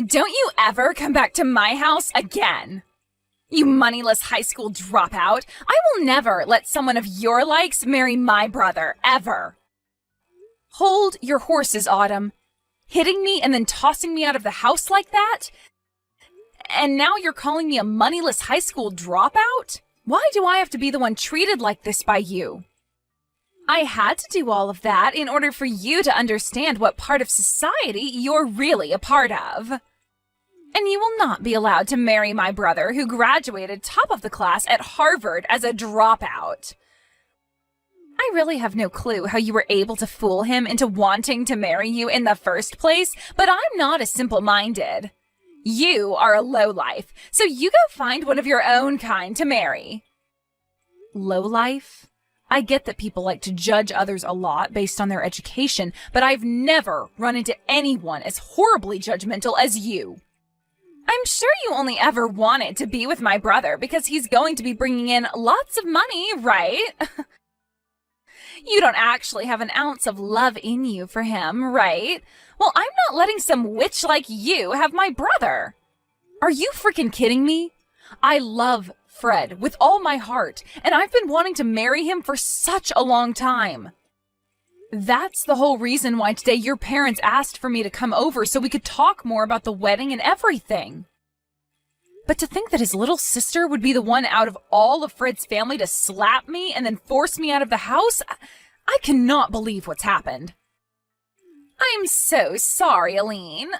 Don't you ever come back to my house again. You moneyless high school dropout. I will never let someone of your likes marry my brother, ever. Hold your horses, Autumn. Hitting me and then tossing me out of the house like that? And now you're calling me a moneyless high school dropout? Why do I have to be the one treated like this by you? I had to do all of that in order for you to understand what part of society you're really a part of. And you will not be allowed to marry my brother who graduated top of the class at Harvard as a dropout. I really have no clue how you were able to fool him into wanting to marry you in the first place, but I'm not as simple-minded. You are a lowlife, so you go find one of your own kind to marry. Lowlife? I get that people like to judge others a lot based on their education, but I've never run into anyone as horribly judgmental as you. I'm sure you only ever wanted to be with my brother because he's going to be bringing in lots of money, right? You don't actually have an ounce of love in you for him, right? Well, I'm not letting some witch like you have my brother. Are you freaking kidding me? I love Fred with all my heart, and I've been wanting to marry him for such a long time. That's the whole reason why today your parents asked for me to come over so we could talk more about the wedding and everything. But to think that his little sister would be the one out of all of Fred's family to slap me and then force me out of the house, I cannot believe what's happened. I'm so sorry, Aline.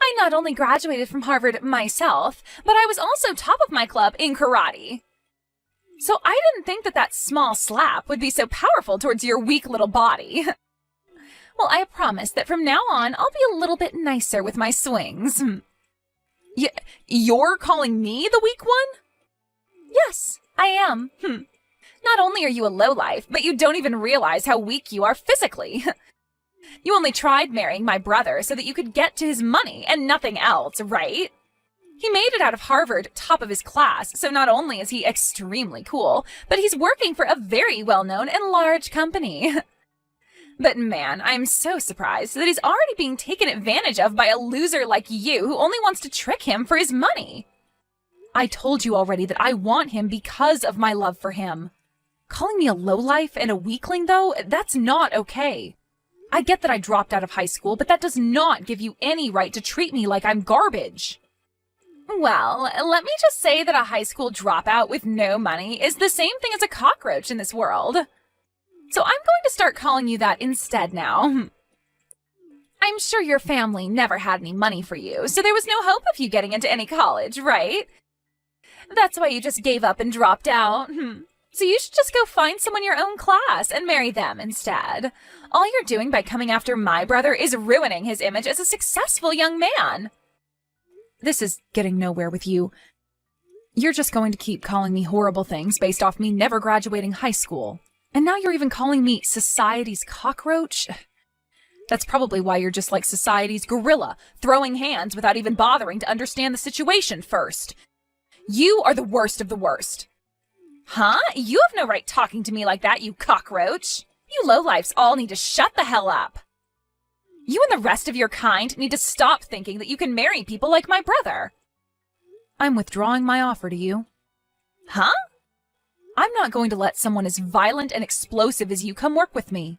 I not only graduated from Harvard myself, but I was also top of my club in karate. So I didn't think that small slap would be so powerful towards your weak little body. Well, I promise that from now on, I'll be a little bit nicer with my swings. You're calling me the weak one? Yes, I am. Not only are you a lowlife, but you don't even realize how weak you are physically. You only tried marrying my brother so that you could get to his money and nothing else, right? He made it out of Harvard, top of his class, so not only is he extremely cool, but he's working for a very well-known and large company. But man, I'm so surprised that he's already being taken advantage of by a loser like you who only wants to trick him for his money. I told you already that I want him because of my love for him. Calling me a lowlife and a weakling, though, that's not okay. I get that I dropped out of high school, but that does not give you any right to treat me like I'm garbage. Well, let me just say that a high school dropout with no money is the same thing as a cockroach in this world. So I'm going to start calling you that instead now. I'm sure your family never had any money for you, so there was no hope of you getting into any college, right? That's why you just gave up and dropped out. So you should just go find someone your own class and marry them instead. All you're doing by coming after my brother is ruining his image as a successful young man. This is getting nowhere with you. You're just going to keep calling me horrible things based off me never graduating high school. And now you're even calling me society's cockroach? That's probably why you're just like society's gorilla, throwing hands without even bothering to understand the situation first. You are the worst of the worst. Huh? You have no right talking to me like that, you cockroach. You lowlifes all need to shut the hell up. You and the rest of your kind need to stop thinking that you can marry people like my brother. I'm withdrawing my offer to you. Huh? I'm not going to let someone as violent and explosive as you come work with me.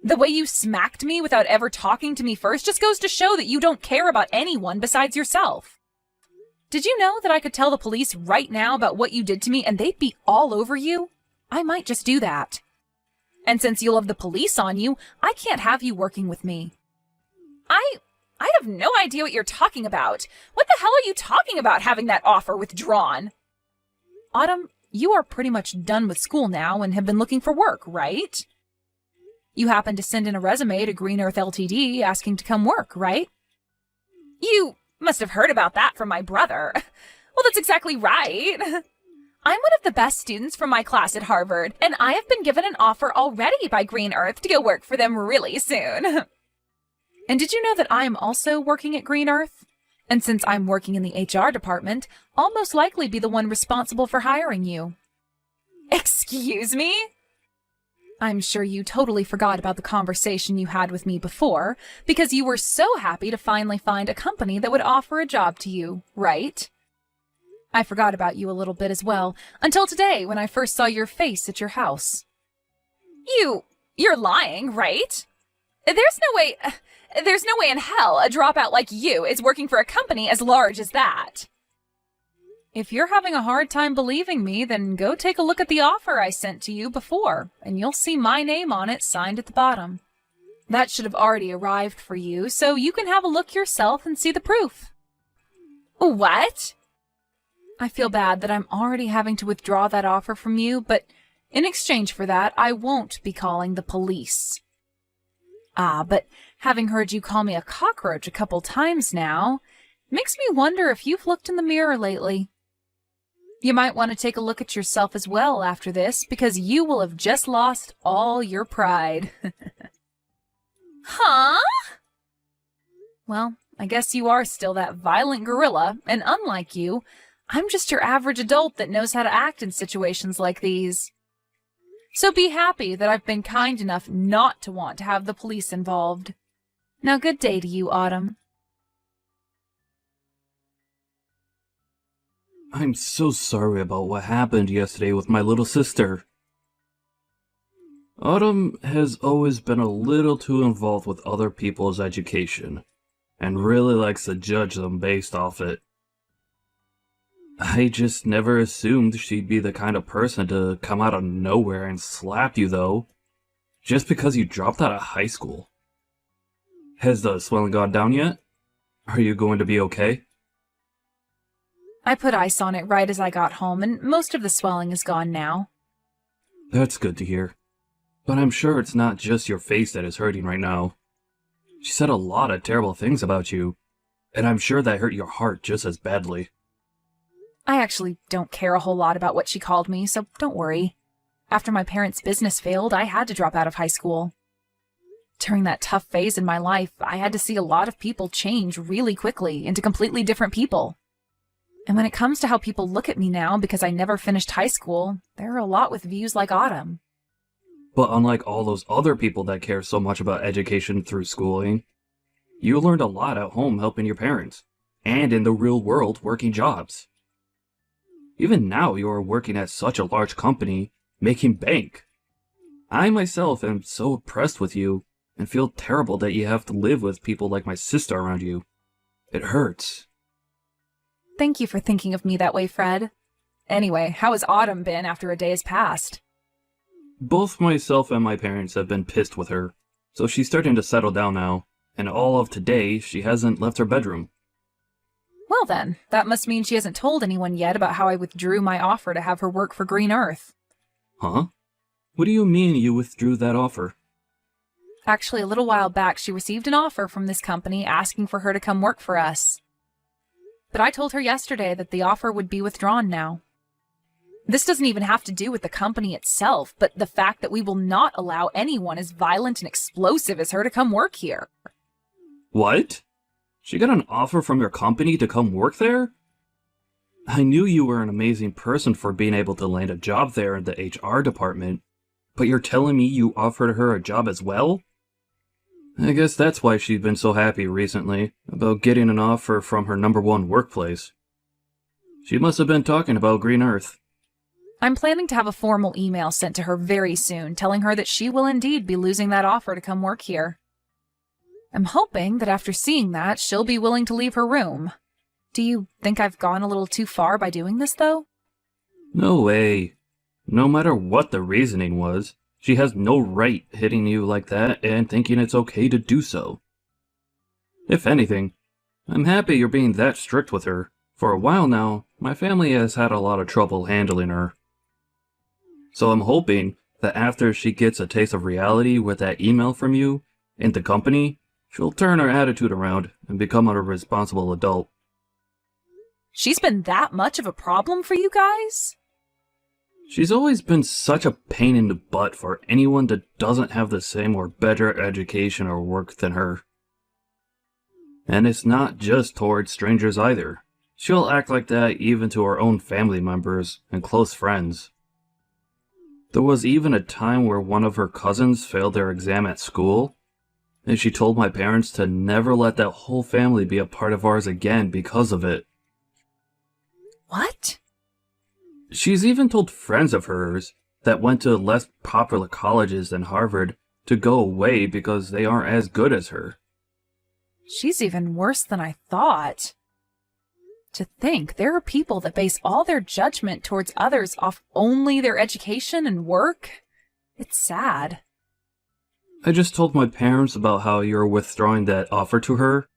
The way you smacked me without ever talking to me first just goes to show that you don't care about anyone besides yourself. Did you know that I could tell the police right now about what you did to me and they'd be all over you? I might just do that. And since you'll have the police on you, I can't have you working with me. I have no idea what you're talking about. What the hell are you talking about having that offer withdrawn? Autumn, you are pretty much done with school now and have been looking for work, right? You happened to send in a resume to Green Earth Ltd. Asking to come work, right? You must have heard about that from my brother. Well, that's exactly right. I'm one of the best students from my class at Harvard, and I have been given an offer already by Green Earth to go work for them really soon. And did you know that I am also working at Green Earth? And since I'm working in the HR department, I'll most likely be the one responsible for hiring you. Excuse me? I'm sure you totally forgot about the conversation you had with me before, because you were so happy to finally find a company that would offer a job to you, right? I forgot about you a little bit as well, until today when I first saw your face at your house. You're lying, right? There's no way in hell a dropout like you is working for a company as large as that. If you're having a hard time believing me, then go take a look at the offer I sent to you before, and you'll see my name on it signed at the bottom. That should have already arrived for you, so you can have a look yourself and see the proof. What? I feel bad that I'm already having to withdraw that offer from you, but in exchange for that, I won't be calling the police. But having heard you call me a cockroach a couple times now, makes me wonder if you've looked in the mirror lately. You might want to take a look at yourself as well after this, because you will have just lost all your pride. Huh? Well, I guess you are still that violent gorilla, and unlike you, I'm just your average adult that knows how to act in situations like these. So be happy that I've been kind enough not to want to have the police involved. Now, good day to you, Autumn. I'm so sorry about what happened yesterday with my little sister. Autumn has always been a little too involved with other people's education, and really likes to judge them based off it. I just never assumed she'd be the kind of person to come out of nowhere and slap you, though, just because you dropped out of high school. Has the swelling gone down yet? Are you going to be okay? I put ice on it right as I got home, and most of the swelling is gone now. That's good to hear. But I'm sure it's not just your face that is hurting right now. She said a lot of terrible things about you, and I'm sure that hurt your heart just as badly. I actually don't care a whole lot about what she called me, so don't worry. After my parents' business failed, I had to drop out of high school. During that tough phase in my life, I had to see a lot of people change really quickly into completely different people. And when it comes to how people look at me now because I never finished high school, there are a lot with views like Autumn. But unlike all those other people that care so much about education through schooling, you learned a lot at home helping your parents, and in the real world working jobs. Even now you are working at such a large company, making bank. I myself am so impressed with you, and feel terrible that you have to live with people like my sister around you. It hurts. Thank you for thinking of me that way, Fred. Anyway, how has Autumn been after a day has passed? Both myself and my parents have been pissed with her, so she's starting to settle down now, and all of today she hasn't left her bedroom. Well then, that must mean she hasn't told anyone yet about how I withdrew my offer to have her work for Green Earth. Huh? What do you mean you withdrew that offer? Actually, a little while back she received an offer from this company asking for her to come work for us. But I told her yesterday that the offer would be withdrawn now. This doesn't even have to do with the company itself, but the fact that we will not allow anyone as violent and explosive as her to come work here. What? She got an offer from your company to come work there? I knew you were an amazing person for being able to land a job there in the HR department, but you're telling me you offered her a job as well? I guess that's why she's been so happy recently, about getting an offer from her #1 workplace. She must have been talking about Green Earth. I'm planning to have a formal email sent to her very soon, telling her that she will indeed be losing that offer to come work here. I'm hoping that after seeing that, she'll be willing to leave her room. Do you think I've gone a little too far by doing this, though? No way. No matter what the reasoning was, she has no right hitting you like that and thinking it's okay to do so. If anything, I'm happy you're being that strict with her. For a while now, my family has had a lot of trouble handling her. So I'm hoping that after she gets a taste of reality with that email from you and the company, she'll turn her attitude around and become a responsible adult. She's been that much of a problem for you guys? She's always been such a pain in the butt for anyone that doesn't have the same or better education or work than her. And it's not just towards strangers either. She'll act like that even to her own family members and close friends. There was even a time where one of her cousins failed their exam at school, and she told my parents to never let that whole family be a part of ours again because of it. What? She's even told friends of hers that went to less popular colleges than Harvard to go away because they aren't as good as her. She's even worse than I thought. To think there are people that base all their judgment towards others off only their education and work. It's sad. I just told my parents about how you're withdrawing that offer to her.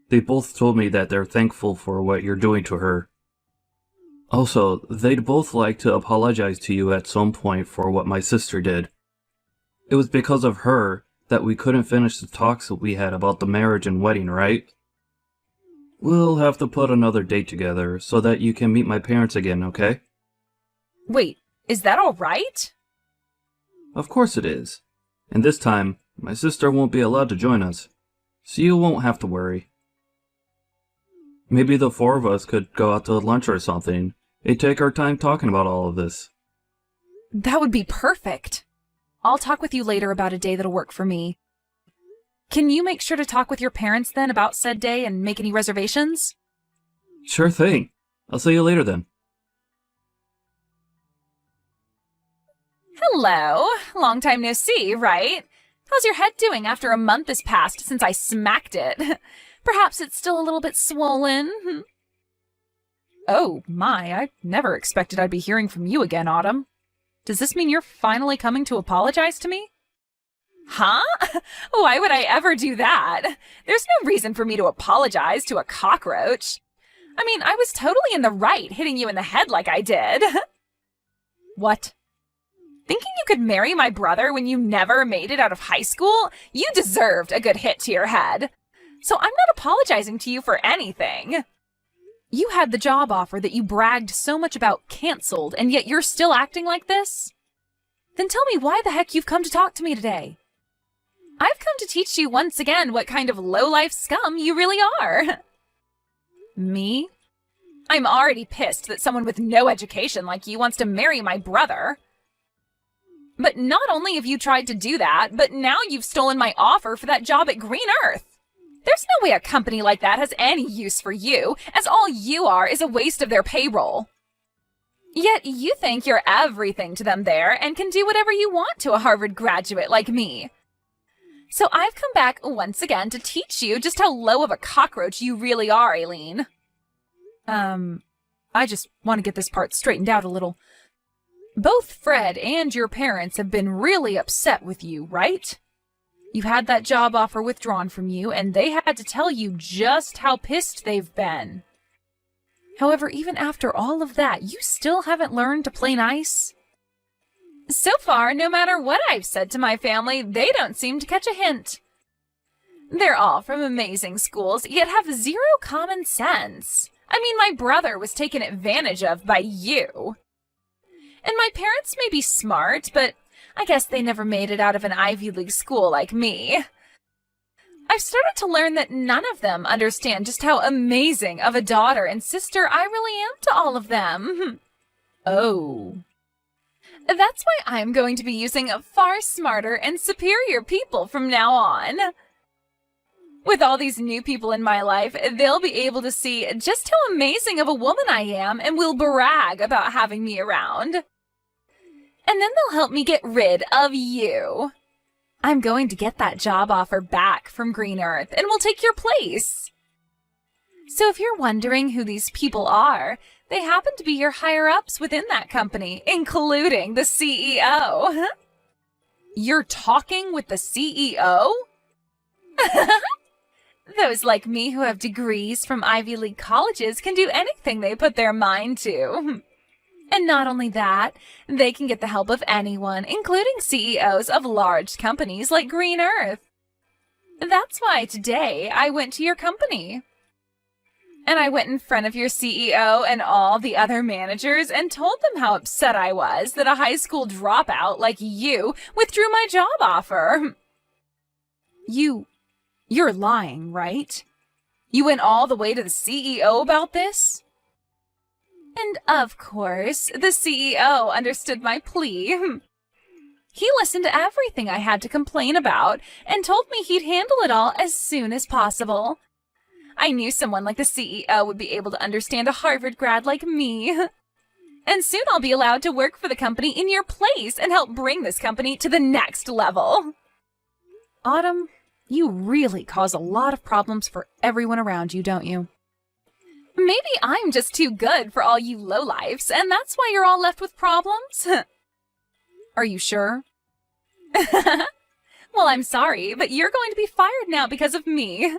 They both told me that they're thankful for what you're doing to her. Also, they'd both like to apologize to you at some point for what my sister did. It was because of her that we couldn't finish the talks that we had about the marriage and wedding, right? We'll have to put another date together so that you can meet my parents again, okay? Wait, is that all right? Of course it is. And this time, my sister won't be allowed to join us, so you won't have to worry. Maybe the four of us could go out to lunch or something and take our time talking about all of this. That would be perfect. I'll talk with you later about a day that'll work for me. Can you make sure to talk with your parents then about said day and make any reservations? Sure thing. I'll see you later then. Hello. Long time no see, right? How's your head doing after a month has passed since I smacked it? Perhaps it's still a little bit swollen. Oh my, I never expected I'd be hearing from you again, Autumn. Does this mean you're finally coming to apologize to me? Huh? Why would I ever do that? There's no reason for me to apologize to a cockroach. I mean, I was totally in the right hitting you in the head like I did. What? Thinking you could marry my brother when you never made it out of high school? You deserved a good hit to your head. So I'm not apologizing to you for anything. You had the job offer that you bragged so much about canceled, and yet you're still acting like this? Then tell me why the heck you've come to talk to me today. I've come to teach you once again what kind of low-life scum you really are. Me? I'm already pissed that someone with no education like you wants to marry my brother. But not only have you tried to do that, but now you've stolen my offer for that job at Green Earth. There's no way a company like that has any use for you, as all you are is a waste of their payroll. Yet you think you're everything to them there and can do whatever you want to a Harvard graduate like me. So I've come back once again to teach you just how low of a cockroach you really are, Aileen. I just want to get this part straightened out a little. Both Fred and your parents have been really upset with you, right? You had that job offer withdrawn from you, and they had to tell you just how pissed they've been. However, even after all of that, you still haven't learned to play nice? So far, no matter what I've said to my family, they don't seem to catch a hint. They're all from amazing schools, yet have zero common sense. I mean, my brother was taken advantage of by you. And my parents may be smart, but I guess they never made it out of an Ivy League school like me. I've started to learn that none of them understand just how amazing of a daughter and sister I really am to all of them. Oh. That's why I'm going to be using far smarter and superior people from now on. With all these new people in my life, they'll be able to see just how amazing of a woman I am and will brag about having me around. And then they'll help me get rid of you. I'm going to get that job offer back from Green Earth and will take your place. So if you're wondering who these people are, they happen to be your higher-ups within that company, including the CEO. You're talking with the CEO? Those like me who have degrees from Ivy League colleges can do anything they put their mind to. And not only that, they can get the help of anyone, including CEOs of large companies like Green Earth. That's why today I went to your company. And I went in front of your CEO and all the other managers and told them how upset I was that a high school dropout like you withdrew my job offer. You're lying, right? You went all the way to the CEO about this? And of course, the CEO understood my plea. He listened to everything I had to complain about and told me he'd handle it all as soon as possible. I knew someone like the CEO would be able to understand a Harvard grad like me. And soon I'll be allowed to work for the company in your place and help bring this company to the next level. Autumn, you really cause a lot of problems for everyone around you, don't you? Maybe I'm just too good for all you lowlifes, and that's why you're all left with problems? Are you sure? Well, I'm sorry, but you're going to be fired now because of me.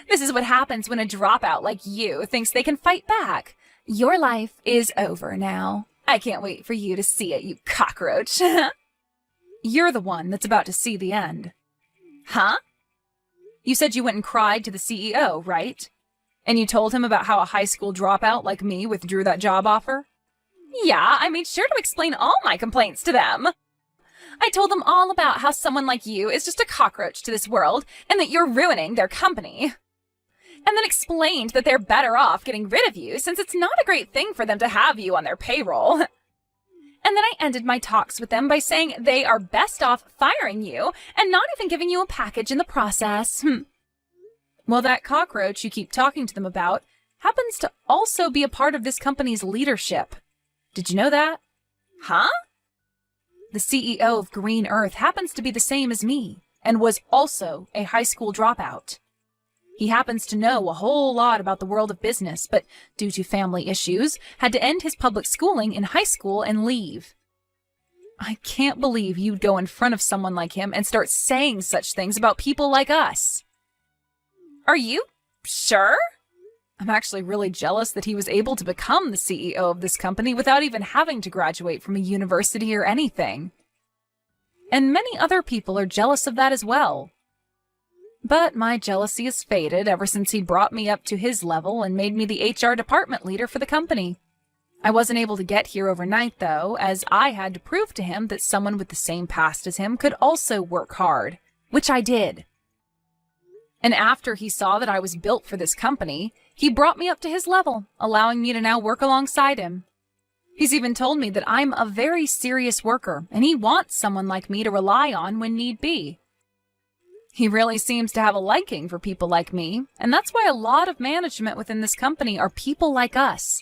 This is what happens when a dropout like you thinks they can fight back. Your life is over now. I can't wait for you to see it, you cockroach. You're the one that's about to see the end. Huh? You said you went and cried to the CEO, right? And you told him about how a high school dropout like me withdrew that job offer? Yeah, I made sure to explain all my complaints to them. I told them all about how someone like you is just a cockroach to this world and that you're ruining their company. And then explained that they're better off getting rid of you since it's not a great thing for them to have you on their payroll. And then I ended my talks with them by saying they are best off firing you and not even giving you a package in the process. Well, that cockroach you keep talking to them about happens to also be a part of this company's leadership. Did you know that? Huh? The CEO of Green Earth happens to be the same as me and was also a high school dropout. He happens to know a whole lot about the world of business, but due to family issues, had to end his public schooling in high school and leave. I can't believe you'd go in front of someone like him and start saying such things about people like us. Are you sure? I'm actually really jealous that he was able to become the CEO of this company without even having to graduate from a university or anything. And many other people are jealous of that as well. But my jealousy has faded ever since he brought me up to his level and made me the HR department leader for the company. I wasn't able to get here overnight, though, as I had to prove to him that someone with the same past as him could also work hard, which I did. And after he saw that I was built for this company, he brought me up to his level, allowing me to now work alongside him. He's even told me that I'm a very serious worker, and he wants someone like me to rely on when need be. He really seems to have a liking for people like me, and that's why a lot of management within this company are people like us,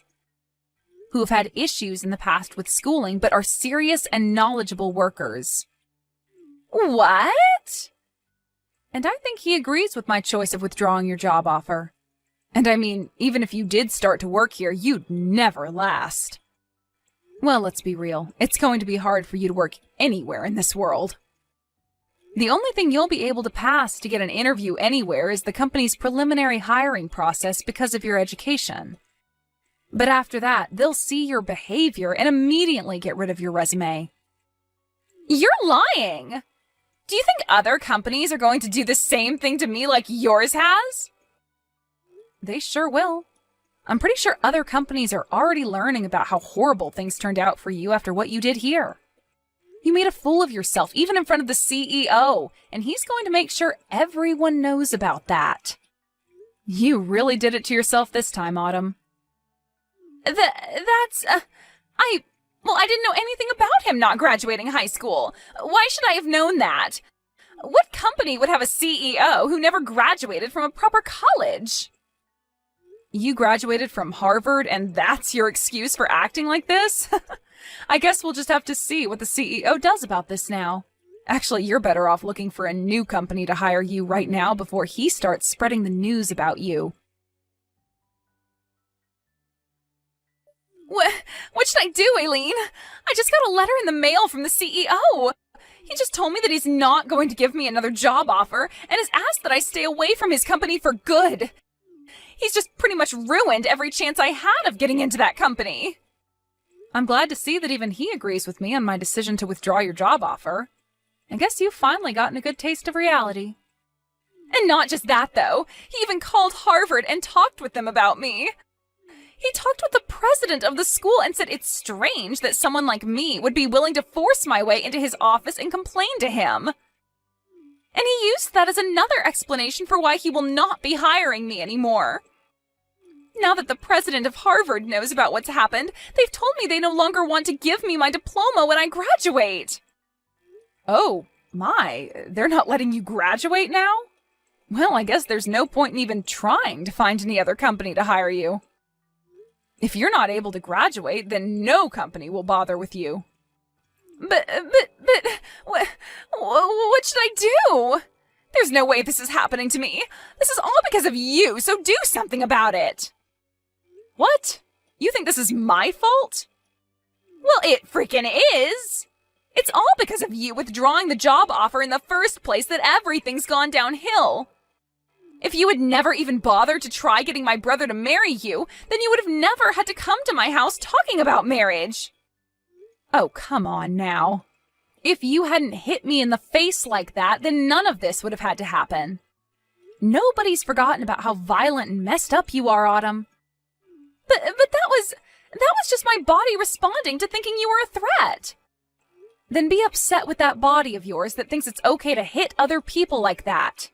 who have had issues in the past with schooling but are serious and knowledgeable workers. What? And I think he agrees with my choice of withdrawing your job offer. And I mean, even if you did start to work here, you'd never last. Well, let's be real. It's going to be hard for you to work anywhere in this world. The only thing you'll be able to pass to get an interview anywhere is the company's preliminary hiring process because of your education. But after that, they'll see your behavior and immediately get rid of your resume. You're lying! Do you think other companies are going to do the same thing to me like yours has? They sure will. I'm pretty sure other companies are already learning about how horrible things turned out for you after what you did here. You made a fool of yourself, even in front of the CEO, and he's going to make sure everyone knows about that. You really did it to yourself this time, Autumn. I didn't know anything about him not graduating high school. Why should I have known that? What company would have a CEO who never graduated from a proper college? You graduated from Harvard, and that's your excuse for acting like this? I guess we'll just have to see what the CEO does about this now. Actually, you're better off looking for a new company to hire you right now before he starts spreading the news about you. What should I do, Aileen? I just got a letter in the mail from the CEO. He just told me that he's not going to give me another job offer and has asked that I stay away from his company for good. He's just pretty much ruined every chance I had of getting into that company. I'm glad to see that even he agrees with me on my decision to withdraw your job offer. I guess you've finally gotten a good taste of reality. And not just that, though. He even called Harvard and talked with them about me. He talked with the president of the school and said it's strange that someone like me would be willing to force my way into his office and complain to him. And he used that as another explanation for why he will not be hiring me anymore. Now that the president of Harvard knows about what's happened, they've told me they no longer want to give me my diploma when I graduate. Oh, my, they're not letting you graduate now? Well, I guess there's no point in even trying to find any other company to hire you. If you're not able to graduate, then no company will bother with you. But, what should I do? There's no way this is happening to me. This is all because of you, so do something about it. What? You think this is my fault? Well, it freaking is. It's all because of you withdrawing the job offer in the first place that everything's gone downhill. If you had never even bothered to try getting my brother to marry you, then you would have never had to come to my house talking about marriage. Oh, come on now. If you hadn't hit me in the face like that, then none of this would have had to happen. Nobody's forgotten about how violent and messed up you are, Autumn. But that was just my body responding to thinking you were a threat. Then be upset with that body of yours that thinks it's okay to hit other people like that.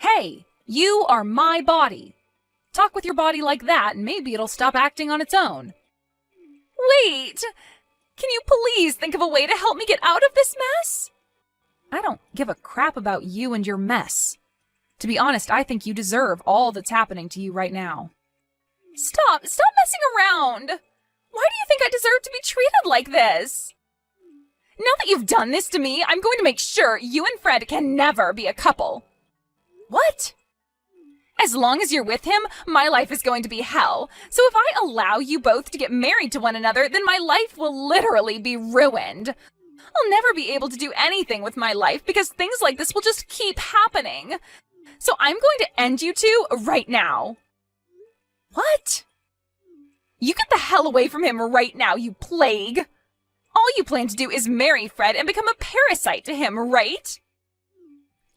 Hey, you are my body. Talk with your body like that and maybe it'll stop acting on its own. Wait! Can you please think of a way to help me get out of this mess? I don't give a crap about you and your mess. To be honest, I think you deserve all that's happening to you right now. Stop messing around! Why do you think I deserve to be treated like this? Now that you've done this to me, I'm going to make sure you and Fred can never be a couple. What? As long as you're with him, my life is going to be hell. So if I allow you both to get married to one another, then my life will literally be ruined. I'll never be able to do anything with my life because things like this will just keep happening. So I'm going to end you two right now. What? You get the hell away from him right now, you plague. All you plan to do is marry Fred and become a parasite to him, right?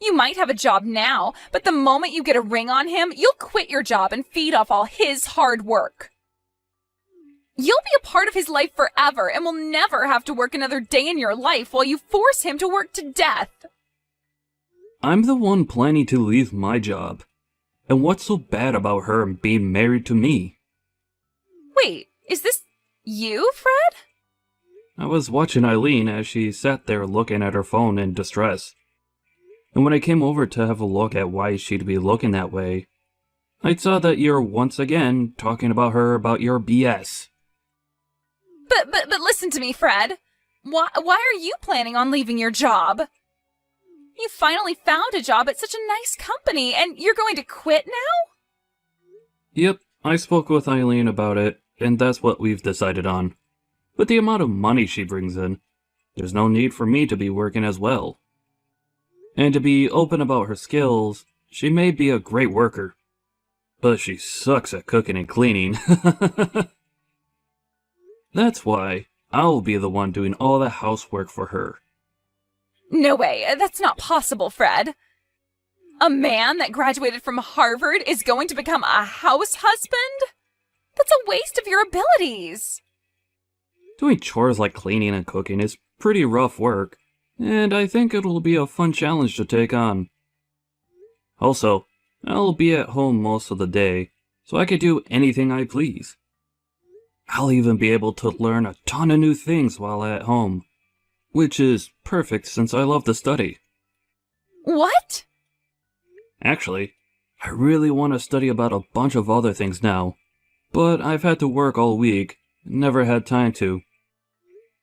You might have a job now, but the moment you get a ring on him, you'll quit your job and feed off all his hard work. You'll be a part of his life forever and will never have to work another day in your life while you force him to work to death. I'm the one planning to leave my job. And what's so bad about her being married to me? Wait, is this you, Fred? I was watching Eileen as she sat there looking at her phone in distress. And when I came over to have a look at why she'd be looking that way, I saw that you're once again talking about her about your BS. But listen to me, Fred. Why are you planning on leaving your job? You finally found a job at such a nice company, and you're going to quit now? Yep, I spoke with Eileen about it, and that's what we've decided on. With the amount of money she brings in, there's no need for me to be working as well. And to be open about her skills, she may be a great worker. But she sucks at cooking and cleaning. That's why I'll be the one doing all the housework for her. No way, that's not possible, Fred. A man that graduated from Harvard is going to become a house husband? That's a waste of your abilities. Doing chores like cleaning and cooking is pretty rough work, and I think it'll be a fun challenge to take on. Also, I'll be at home most of the day, so I can do anything I please. I'll even be able to learn a ton of new things while at home, which is perfect since I love to study. What? Actually, I really want to study about a bunch of other things now, but I've had to work all week, never had time to.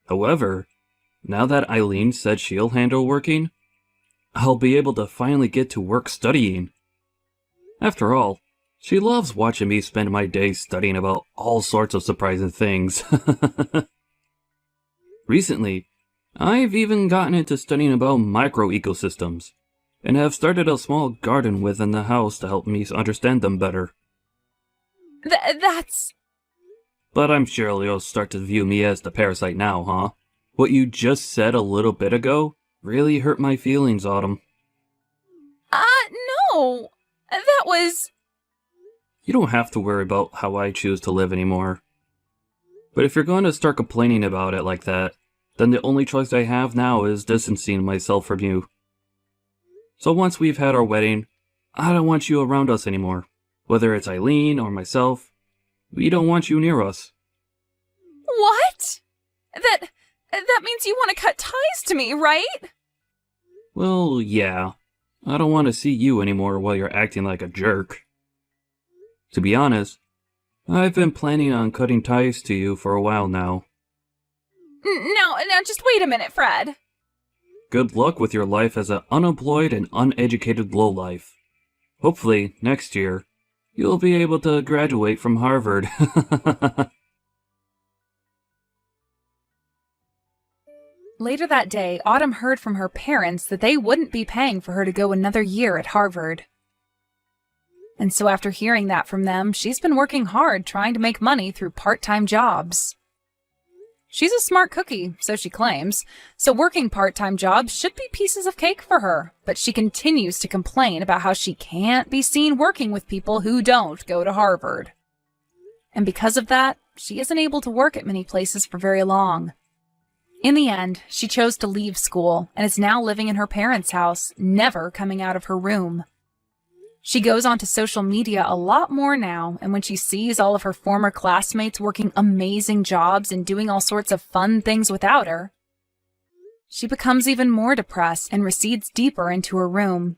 However, now that Eileen said she'll handle working, I'll be able to finally get to work studying. After all, she loves watching me spend my days studying about all sorts of surprising things. Recently, I've even gotten into studying about microecosystems, and have started a small garden within the house to help me understand them better. That's... But I'm sure you'll start to view me as the parasite now, huh? What you just said a little bit ago really hurt my feelings, Autumn. No. That was... You don't have to worry about how I choose to live anymore. But if you're going to start complaining about it like that, then the only choice I have now is distancing myself from you. So once we've had our wedding, I don't want you around us anymore. Whether it's Eileen or myself, we don't want you near us. What? That means you want to cut ties to me, right? Well, yeah. I don't want to see you anymore while you're acting like a jerk. To be honest, I've been planning on cutting ties to you for a while now. Now, just wait a minute, Fred. Good luck with your life as an unemployed and uneducated lowlife. Hopefully, next year, you'll be able to graduate from Harvard. Later that day, Autumn heard from her parents that they wouldn't be paying for her to go another year at Harvard. And so after hearing that from them, she's been working hard trying to make money through part-time jobs. She's a smart cookie, so she claims, so working part-time jobs should be pieces of cake for her, but she continues to complain about how she can't be seen working with people who don't go to Harvard. And because of that, she isn't able to work at many places for very long. In the end, she chose to leave school and is now living in her parents' house, never coming out of her room. She goes onto social media a lot more now, and when she sees all of her former classmates working amazing jobs and doing all sorts of fun things without her, she becomes even more depressed and recedes deeper into her room.